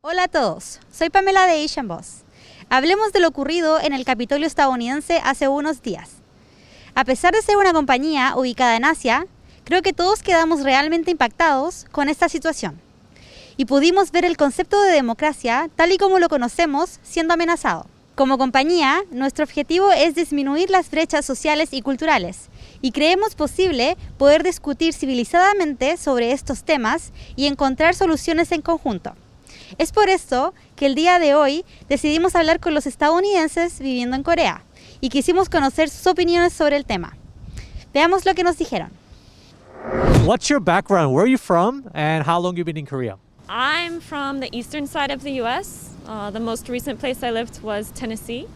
Hola a todos, soy Pamela de Asian Boss. Hablemos de lo ocurrido en el Capitolio estadounidense hace unos días. A pesar de ser una compañía ubicada en Asia, creo que todos quedamos realmente impactados con esta situación. Y pudimos ver el concepto de democracia, tal y como lo conocemos, siendo amenazado. Como compañía, nuestro objetivo es disminuir las brechas sociales y culturales, y creemos posible poder discutir civilizadamente sobre estos temas y encontrar soluciones en conjunto. Es por esto que el día de hoy decidimos hablar con los estadounidenses viviendo en Corea y quisimos conocer sus opiniones sobre el tema. Veamos lo que nos dijeron. What's your background? Where are you from and how long you been in Korea? I'm from the eastern side of the U.S. The most recent place I lived was Tennessee,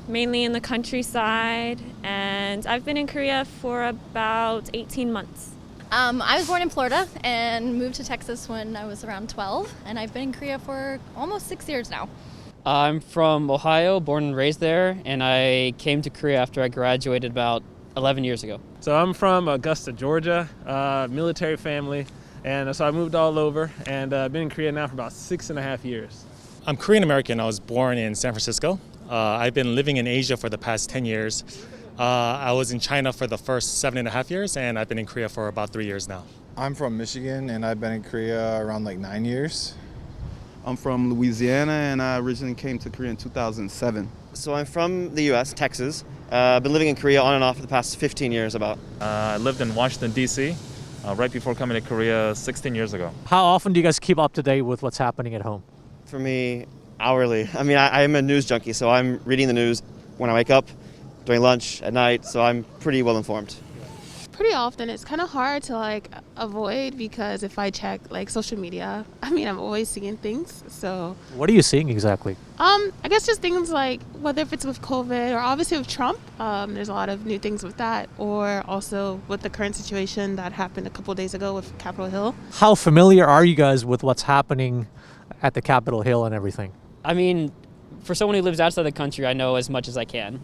mainly in the countryside, and I've been in Korea for about 18 months. I was born in Florida and moved to Texas when I was around 12, and I've been in Korea for almost 6 years now. I'm from Ohio, born and raised there, and I came to Korea after I graduated about 11 years ago. So I'm from Augusta, Georgia, military family, and so I moved all over, and I've been in Korea now for about 6.5 years. I'm Korean American. I was born in San Francisco. I've been living in Asia for the past 10 years. I was in China for the first 7.5 years, and I've been in Korea for about 3 years now. I'm from Michigan, and I've been in Korea around 9 years. I'm from Louisiana, and I originally came to Korea in 2007. So I'm from the U.S., Texas. I've been living in Korea on and off for the past 15 years about. I lived in Washington, D.C. Right before coming to Korea 16 years ago. How often do you guys keep up to date with what's happening at home? For me, hourly. I mean, I'm a news junkie, so I'm reading the news when I wake up, during lunch, at night, so I'm pretty well informed. Pretty often. It's kind of hard to avoid because if I check social media, I'm always seeing things. So What are you seeing exactly? I guess just things like whether if it's with COVID or obviously with Trump, there's a lot of new things with that, or also with the current situation that happened a couple of days ago with Capitol Hill. How familiar are you guys with what's happening at the Capitol Hill and everything? I mean, for someone who lives outside the country, I know as much as I can.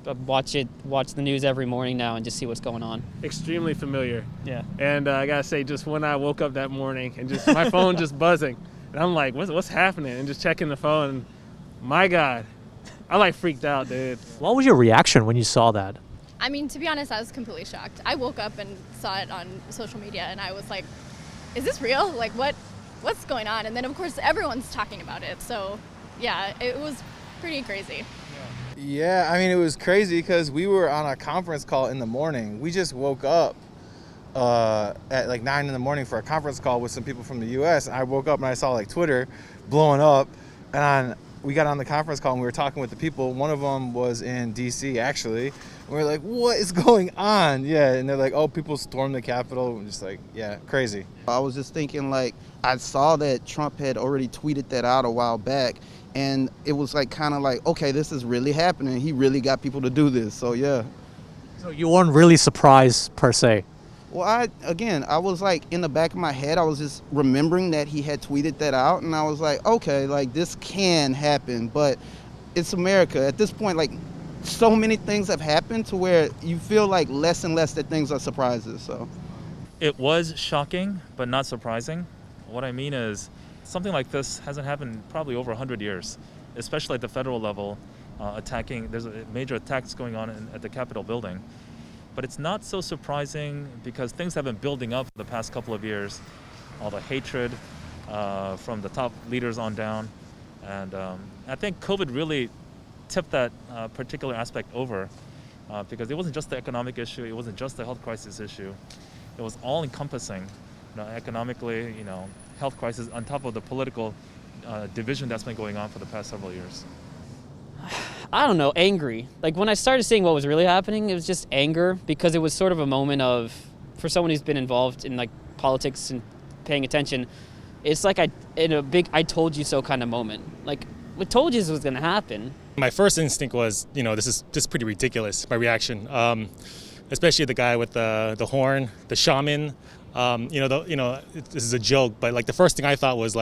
I watch the news every morning now and just see what's going on. Extremely familiar. Yeah. And I gotta say, just when I woke up that morning and just my phone just buzzing, and I'm like, what's happening? And just checking the phone, and my God, I freaked out, dude. What was your reaction when you saw that? I mean, to be honest, I was completely shocked. I woke up and saw it on social media, and I was like, is this real? What's going on? And then, of course, everyone's talking about it. So, yeah, it was pretty crazy. Yeah, it was crazy because we were on a conference call in the morning. We just woke up at 9 in the morning for a conference call with some people from the U.S. And I woke up and I saw Twitter blowing up, and we got on the conference call and we were talking with the people. One of them was in D.C. actually. And we were like, what is going on? Yeah, and they're like, oh, people stormed the Capitol. I'm just yeah, crazy. I was just thinking I saw that Trump had already tweeted that out a while back, and it was okay, this is really happening. He really got people to do this, so yeah. So you weren't really surprised per se? Well, I was in the back of my head, I was just remembering that he had tweeted that out, and I was like, okay, this can happen, but it's America. At this point, so many things have happened to where you feel less and less that things are surprises, so. It was shocking, but not surprising. What I mean is, something like this hasn't happened probably over 100 years, especially at the federal level, there's major attacks going on at the Capitol building. But it's not so surprising because things have been building up for the past couple of years. All the hatred from the top leaders on down. And I think COVID really tipped that particular aspect over because it wasn't just the economic issue, it wasn't just the health crisis issue. It was all encompassing, economically, health crisis on top of the political division that's been going on for the past several years. I don't know, angry. When I started seeing what was really happening, it was just anger because it was sort of a moment of, for someone who's been involved in politics and paying attention, it's in a big I told you so kind of moment. We told you this was going to happen. My first instinct was, this is just pretty ridiculous, my reaction. Especially the guy with the horn, the shaman. This is a joke, but the first thing I thought was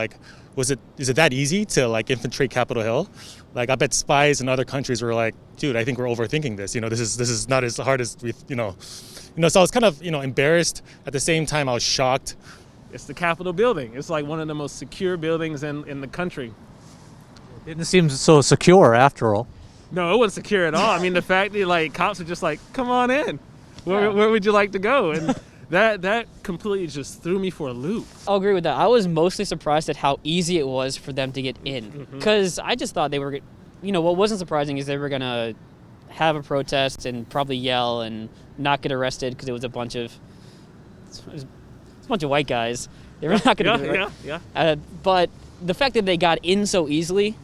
is it that easy to infiltrate Capitol Hill? I bet spies in other countries were dude, I think we're overthinking this. This is not as hard as we. So I was kind of embarrassed. At the same time, I was shocked. It's the Capitol building. It's like one of the most secure buildings in the country. Didn't seem so secure after all. No, it wasn't secure at all. I mean, the fact that like cops are just like, come on in. Where would you like to go? And that completely just threw me for a loop. I'll agree with that. I was mostly surprised at how easy it was for them to get in. Because I just thought they were, what wasn't surprising is they were going to have a protest and probably yell and not get arrested because it was a bunch of white guys. They were not going to get arrested. But the fact that they got in so easily,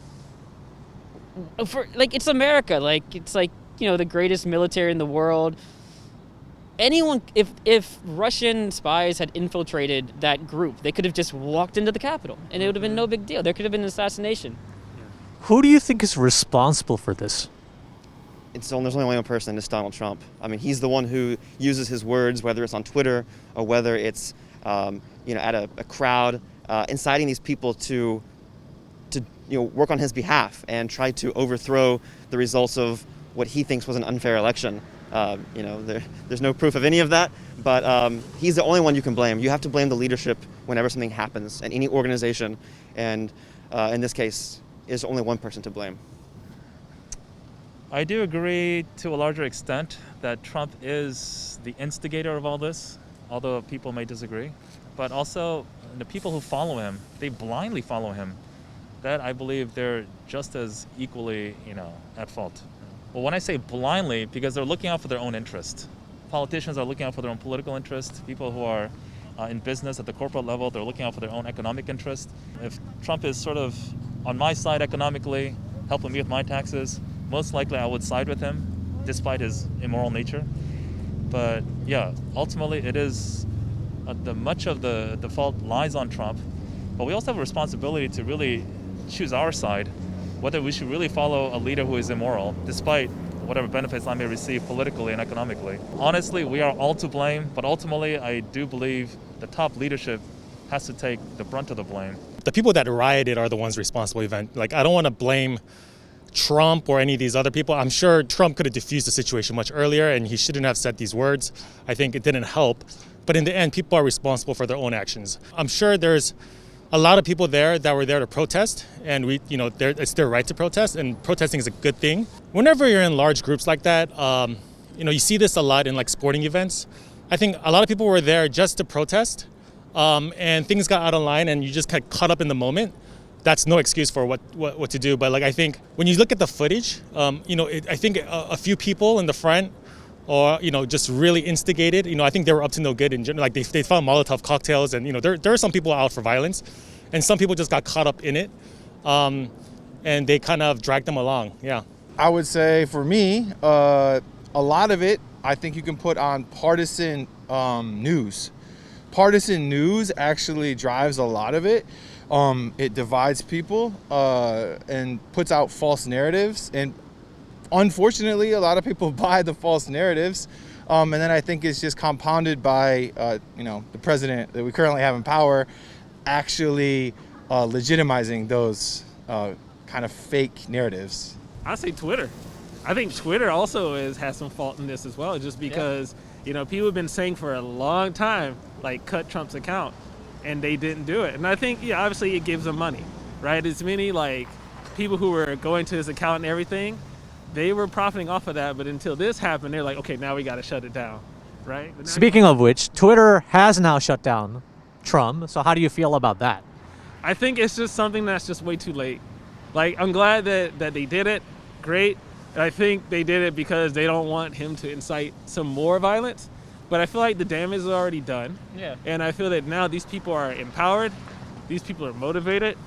it's America. It's the greatest military in the world. Anyone, if Russian spies had infiltrated that group, they could have just walked into the Capitol and it would have been no big deal. There could have been an assassination. Who do you think is responsible for this? There's only one person, it's Donald Trump. I mean, he's the one who uses his words, whether it's on Twitter or whether it's at a crowd, inciting these people to work on his behalf and try to overthrow the results of what he thinks was an unfair election. There's no proof of any of that, but he's the only one you can blame. You have to blame the leadership whenever something happens in any organization, and in this case, there's only one person to blame. I do agree to a larger extent that Trump is the instigator of all this, although people may disagree. But also, the people who follow him, they blindly follow him. That I believe they're just as equally, at fault. Well, when I say blindly, because they're looking out for their own interest. Politicians are looking out for their own political interest. People who are in business at the corporate level, they're looking out for their own economic interest. If Trump is sort of on my side economically, helping me with my taxes, most likely I would side with him, despite his immoral nature. But yeah, ultimately it is, much of the fault lies on Trump. But we also have a responsibility to really choose our side, whether we should really follow a leader who is immoral, despite whatever benefits I may receive politically and economically. Honestly, we are all to blame, but ultimately I do believe the top leadership has to take the brunt of the blame. The people that rioted are the ones responsible. I don't want to blame Trump or any of these other people. I'm sure Trump could have diffused the situation much earlier and he shouldn't have said these words. I think it didn't help. But in the end, people are responsible for their own actions. I'm sure there's a lot of people there that were there to protest, and it's their right to protest, and protesting is a good thing. Whenever you're in large groups like that, you see this a lot in like sporting events. I think a lot of people were there just to protest, and things got out of line, and you just got caught up in the moment. That's no excuse for what to do. But I think when you look at the footage, I think a few people in the front, or just really instigated. I think they were up to no good in general. Like they found Molotov cocktails, and there are some people out for violence, and some people just got caught up in it, and they kind of dragged them along. Yeah, I would say for me, a lot of it I think you can put on partisan news. Partisan news actually drives a lot of it. It divides people and puts out false narratives, and unfortunately, a lot of people buy the false narratives, and then I think it's just compounded by, the president that we currently have in power actually legitimizing those kind of fake narratives. I say Twitter. I think Twitter also has some fault in this as well, just because, people have been saying for a long time, cut Trump's account, and they didn't do it. And I think, obviously it gives them money, right? As many, people who were going to his account and everything, they were profiting off of that, but until this happened, they're like, okay, now we got to shut it down, right? Speaking of which, Twitter has now shut down Trump. So how do you feel about that? I think it's just something that's just way too late. I'm glad that they did it. Great. I think they did it because they don't want him to incite some more violence. But I feel like the damage is already done. Yeah. And I feel that now these people are empowered. These people are motivated.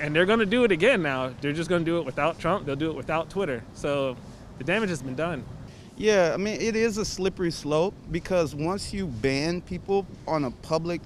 And they're going to do it again now. They're just going to do it without Trump. They'll do it without Twitter. So the damage has been done. Yeah, I mean, it is a slippery slope because once you ban people on a public,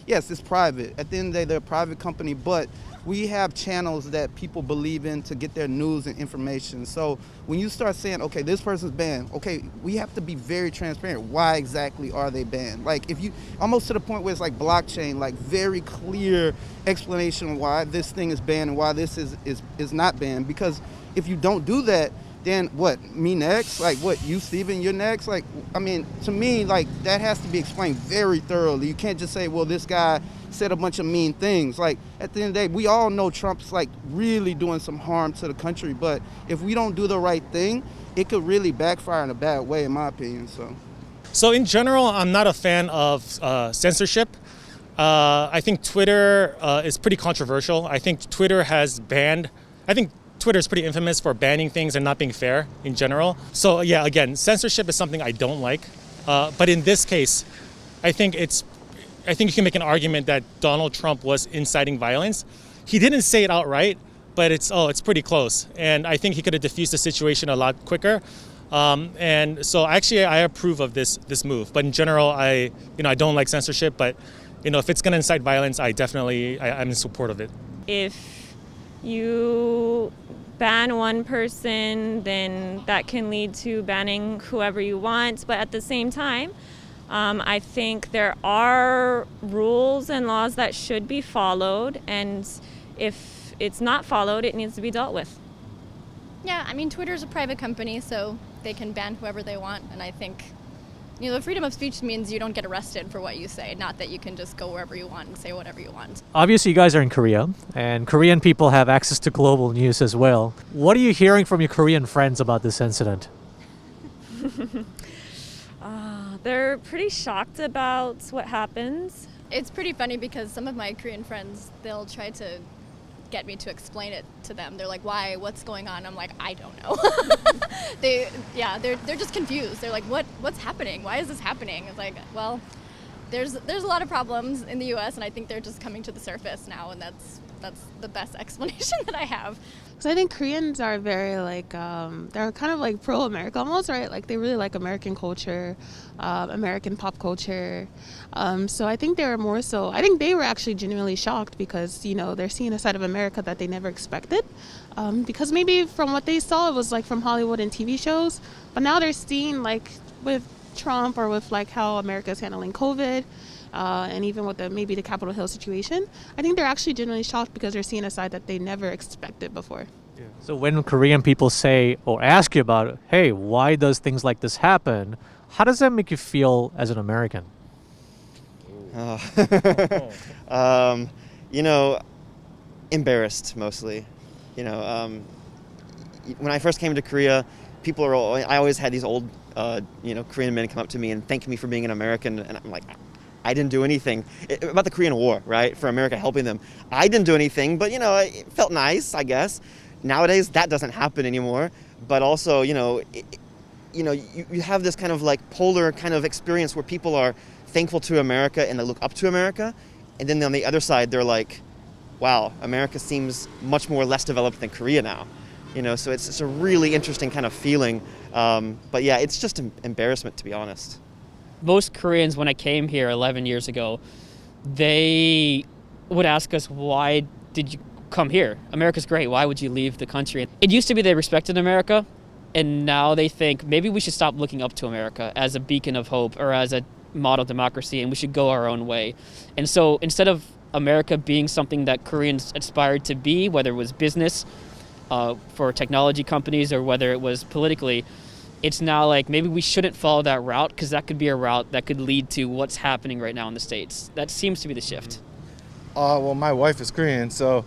yes, it's private. At the end of the day, they're a private company, but we have channels that people believe in to get their news and information. So when you start saying, okay, this person's banned, okay, we have to be very transparent. Why exactly are they banned? If you, almost to the point where it's like blockchain, very clear explanation why this thing is banned and why this is not banned. Because if you don't do that, then what, me next? Like, what, you, Steven, you're next? Like, I mean, to me, like, that has to be explained very thoroughly. You can't just say, well, this guy said a bunch of mean things. Like, at the end of the day, we all know Trump's, like, really doing some harm to the country. But if we don't do the right thing, it could really backfire in a bad way, in my opinion, So in general, I'm not a fan of censorship. I think Twitter is pretty controversial. I think Twitter is pretty infamous for banning things and not being fair in general. So yeah, again, censorship is something I don't like. But in this case, I think you can make an argument that Donald Trump was inciting violence. He didn't say it outright, but it's pretty close. And I think he could have diffused the situation a lot quicker. And so actually I approve of this move. But in general, I don't like censorship, but if it's going to incite violence, I'm in support of it. If you ban one person, then that can lead to banning whoever you want. But at the same time, I think there are rules and laws that should be followed. And if it's not followed, it needs to be dealt with. Yeah, I mean, Twitter's a private company, so they can ban whoever they want. And I think, the freedom of speech means you don't get arrested for what you say, not that you can just go wherever you want and say whatever you want. Obviously, you guys are in Korea, and Korean people have access to global news as well. What are you hearing from your Korean friends about this incident? They're pretty shocked about what happens. It's pretty funny because some of my Korean friends, they'll try to get me to explain it to them. They're like, why? What's going on? I'm like, I don't know. They're just confused. They're like, what's happening? Why is this happening? It's like, well, there's a lot of problems in the U.S. and I think they're just coming to the surface now, and that's the best explanation that I have. So I think Koreans are very they're kind of like pro-America almost, right? Like they really like American culture, American pop culture. So I think I think they were actually genuinely shocked because, they're seeing a side of America that they never expected. Because maybe from what they saw, it was like from Hollywood and TV shows. But now they're seeing like with Trump or with like how America's handling COVID, and even with maybe the Capitol Hill situation, I think they're actually genuinely shocked because they're seeing a side that they never expected before. Yeah. So when Korean people say or ask you about, hey, why does things like this happen? How does that make you feel as an American? Embarrassed mostly. When I first came to Korea, I always had these old, Korean men come up to me and thank me for being an American, and I'm like, I didn't do anything. About the Korean War, right? For America helping them. I didn't do anything, but, it felt nice, I guess. Nowadays, that doesn't happen anymore. But also, you have this kind of like polar kind of experience where people are thankful to America and they look up to America. And then on the other side, they're like, wow, America seems much more less developed than Korea now. So it's a really interesting kind of feeling. But yeah, it's just an embarrassment, to be honest. Most Koreans, when I came here 11 years ago, they would ask us, why did you come here? America's great. Why would you leave the country? It used to be they respected America, and now they think maybe we should stop looking up to America as a beacon of hope or as a model democracy, and we should go our own way. And so instead of America being something that Koreans aspired to be, whether it was business, for technology companies, or whether it was politically, it's now like maybe we shouldn't follow that route because that could be a route that could lead to what's happening right now in the States. That seems to be the shift. Well, my wife is Korean, so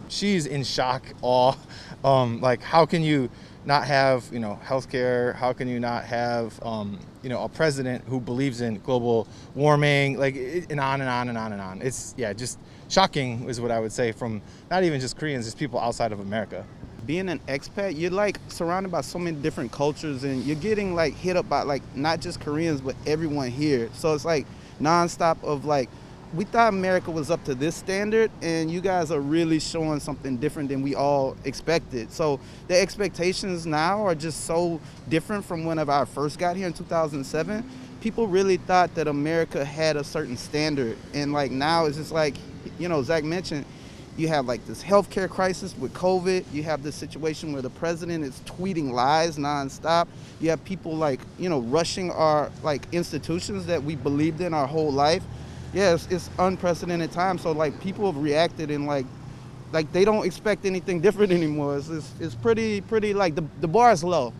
she's in shock, awe. Like, how can you not have, healthcare? How can you not have, a president who believes in global warming? Like, and on and on and on and on. It's, just shocking is what I would say from not even just Koreans, just people outside of America. Being an expat, you're like surrounded by so many different cultures, and you're getting like hit up by like not just Koreans but everyone here. So it's like nonstop of like, we thought America was up to this standard, and you guys are really showing something different than we all expected. So the expectations now are just so different from whenever I first got here in 2007. People really thought that America had a certain standard, and like now it's just like, Zach mentioned, you have like this healthcare crisis with COVID. You have this situation where the president is tweeting lies nonstop. You have people like, rushing our like institutions that we believed in our whole life. Yes, it's unprecedented time. So like people have reacted in like like they don't expect anything different anymore. It's pretty like the bar is low.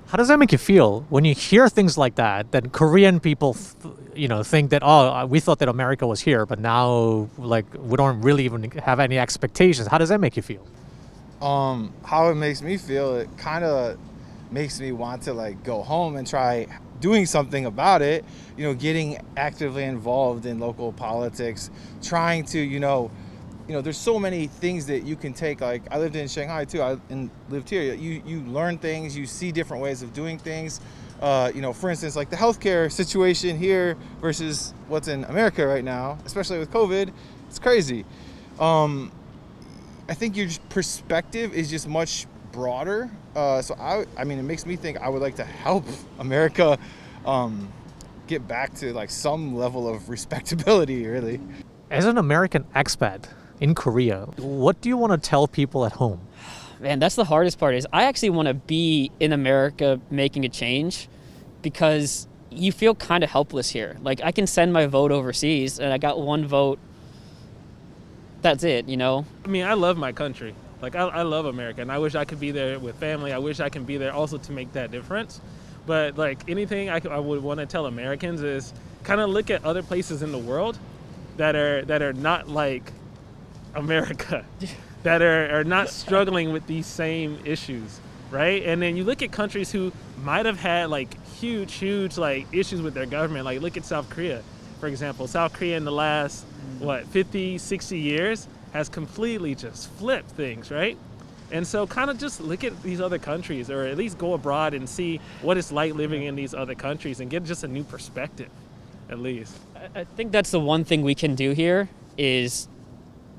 How does that make you feel when you hear things like that? That Korean people, think that we thought that America was here, but now like we don't really even have any expectations. How does that make you feel? How it makes me feel, it kind of makes me want to like go home and try doing something about it. Getting actively involved in local politics, trying to there's so many things that you can take. Like I lived in Shanghai too, and lived here. You learn things, you see different ways of doing things. For instance, like the healthcare situation here versus what's in America right now, especially with COVID, it's crazy. I think your perspective is just much broader. So I mean, it makes me think I would like to help America get back to like some level of respectability, really. As an American expat in Korea, what do you want to tell people at home? Man, that's the hardest part. Is I actually want to be in America making a change, because you feel kind of helpless here. Like I can send my vote overseas and I got one vote. That's it, I mean, I love my country. Like I love America, and I wish I could be there with family. I wish I can be there also to make that difference. But like anything I would want to tell Americans is kind of look at other places in the world that are not like America, that are not struggling with these same issues, right? And then you look at countries who might have had like huge like issues with their government. Like look at South Korea, for example. South Korea in the last 50, 60 years has completely just flipped things, right? And so kind of just look at these other countries, or at least go abroad and see what it's like living in these other countries and get just a new perspective, at least. I think that's the one thing we can do here is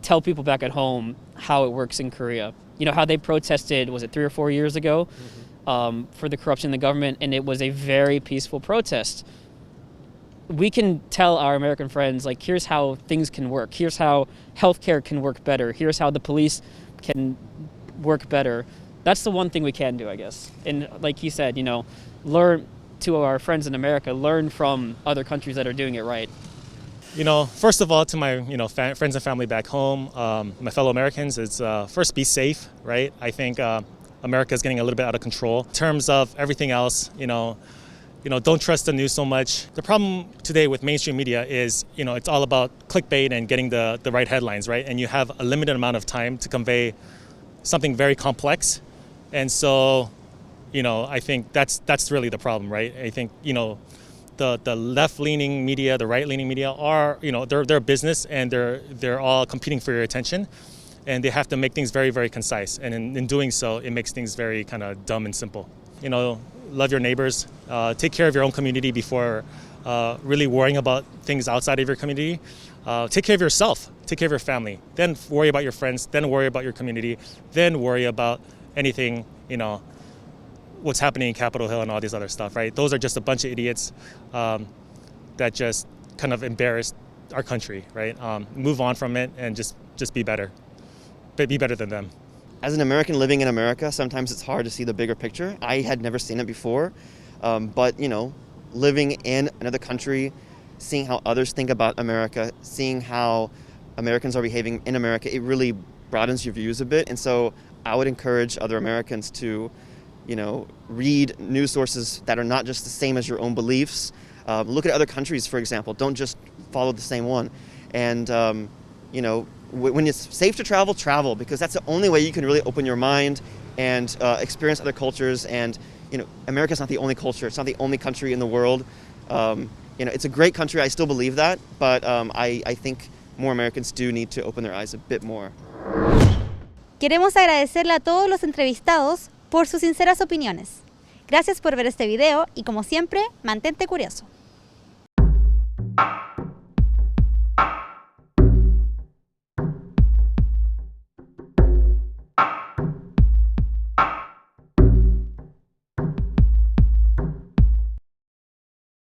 tell people back at home how it works in Korea. How they protested, was it 3 or 4 years ago, for the corruption in the government, and it was a very peaceful protest. We can tell our American friends, like, here's how things can work. Here's how healthcare can work better. Here's how the police can work better. That's the one thing we can do, I guess. And like you said, learn to our friends in America, learn from other countries that are doing it right. First of all, to my friends and family back home, my fellow Americans, it's first be safe, right? I think America is getting a little bit out of control. In terms of everything else, don't trust the news so much. The problem today with mainstream media is, it's all about clickbait and getting the right headlines, right? And you have a limited amount of time to convey something very complex. And so, I think that's really the problem, right? I think, the left-leaning media, the right-leaning media are, they're a business, and they're all competing for your attention, and they have to make things very, very concise. And in doing so, it makes things very kind of dumb and simple. Love your neighbors, take care of your own community before really worrying about things outside of your community. Take care of yourself, take care of your family, then worry about your friends, then worry about your community, then worry about anything, what's happening in Capitol Hill and all this other stuff, right? Those are just a bunch of idiots that just kind of embarrass our country, right? Move on from it and just be better. Be better than them. As an American living in America, sometimes it's hard to see the bigger picture. I had never seen it before, but living in another country, seeing how others think about America, seeing how Americans are behaving in America, it really broadens your views a bit. And so I would encourage other Americans to, read news sources that are not just the same as your own beliefs. Look at other countries, for example. Don't just follow the same one. And, when it's safe to travel, because that's the only way you can really open your mind and experience other cultures. And, America's not the only culture. It's not the only country in the world. It's a great country. I still believe that. But I think more Americans do need to open their eyes a bit more. Queremos agradecerle a todos los entrevistados por sus sinceras opiniones. Gracias por ver este video y, como siempre, mantente curioso.